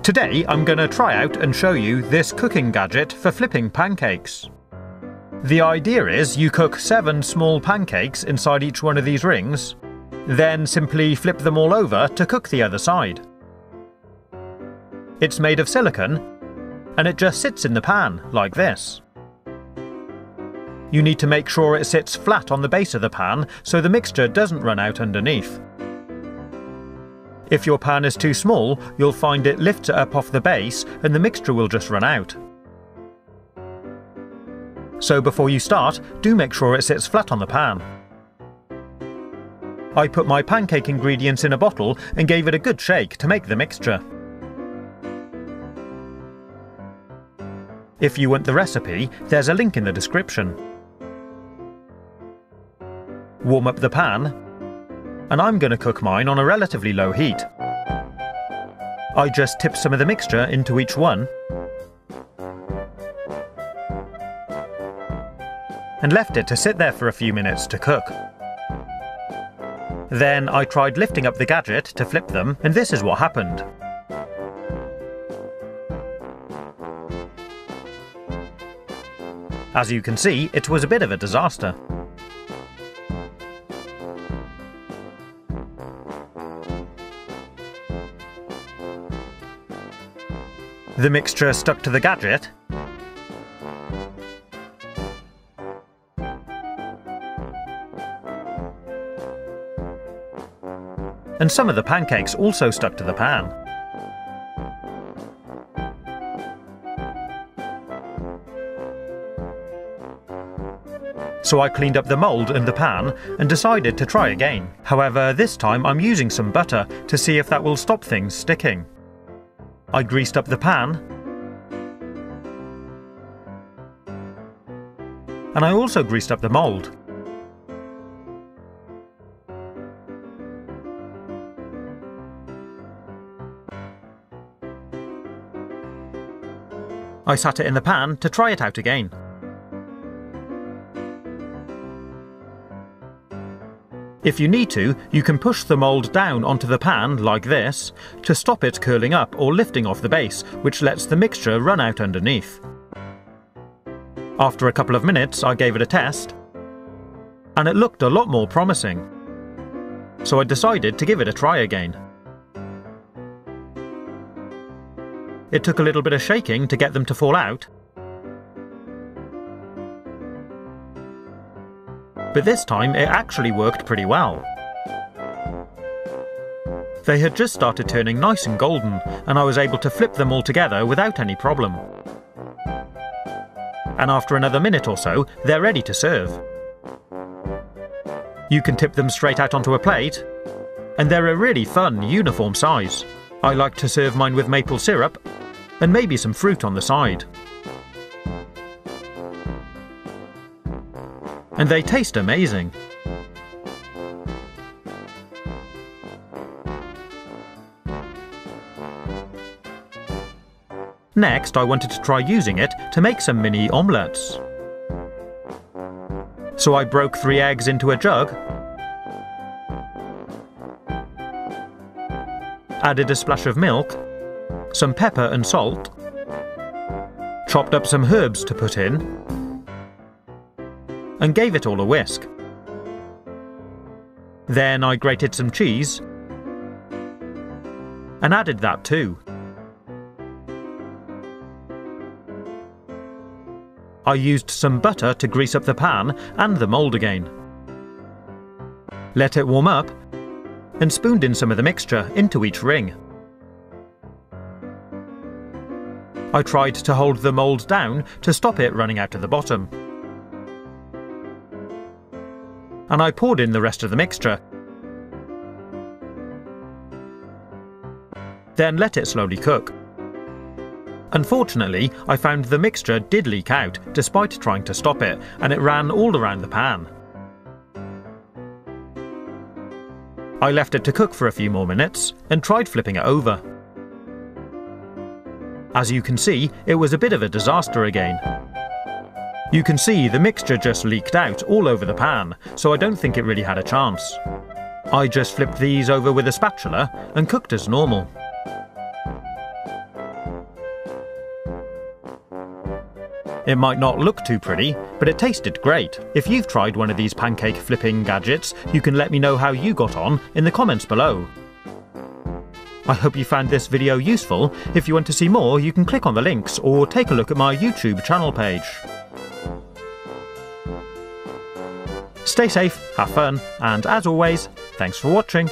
Today I'm going to try out and show you this cooking gadget for flipping pancakes. The idea is you cook 7 small pancakes inside each one of these rings, then simply flip them all over to cook the other side. It's made of silicone and it just sits in the pan like this. You need to make sure it sits flat on the base of the pan so the mixture doesn't run out underneath. If your pan is too small, you'll find it lifts it up off the base and the mixture will just run out. So before you start, do make sure it sits flat on the pan. I put my pancake ingredients in a bottle and gave it a good shake to make the mixture. If you want the recipe, there's a link in the description. Warm up the pan, and I'm going to cook mine on a relatively low heat. I just tipped some of the mixture into each one and left it to sit there for a few minutes to cook. Then I tried lifting up the gadget to flip them, and this is what happened. As you can see, it was a bit of a disaster. The mixture stuck to the gadget, and some of the pancakes also stuck to the pan. So I cleaned up the mould and the pan and decided to try again. However, this time I'm using some butter to see if that will stop things sticking. I greased up the pan, and I also greased up the mould. I sat it in the pan to try it out again. If you need to, you can push the mould down onto the pan like this to stop it curling up or lifting off the base, which lets the mixture run out underneath. After a couple of minutes, I gave it a test, and it looked a lot more promising. So I decided to give it a try again. It took a little bit of shaking to get them to fall out, but this time it actually worked pretty well. They had just started turning nice and golden, and I was able to flip them all together without any problem. And after another minute or so, they're ready to serve. You can tip them straight out onto a plate, and they're a really fun, uniform size. I like to serve mine with maple syrup, and maybe some fruit on the side. And they taste amazing. Next, I wanted to try using it to make some mini omelettes. So I broke 3 eggs into a jug, added a splash of milk, some pepper and salt, chopped up some herbs to put in, and gave it all a whisk. Then I grated some cheese and added that too. I used some butter to grease up the pan and the mould again. Let it warm up and spooned in some of the mixture into each ring. I tried to hold the mould down to stop it running out of the bottom. And I poured in the rest of the mixture. Then let it slowly cook. Unfortunately, I found the mixture did leak out despite trying to stop it, and it ran all around the pan. I left it to cook for a few more minutes and tried flipping it over. As you can see, it was a bit of a disaster again. You can see the mixture just leaked out all over the pan, so I don't think it really had a chance. I just flipped these over with a spatula and cooked as normal. It might not look too pretty, but it tasted great. If you've tried one of these pancake flipping gadgets, you can let me know how you got on in the comments below. I hope you found this video useful. If you want to see more, you can click on the links or take a look at my YouTube channel page. Stay safe, have fun, and as always, thanks for watching.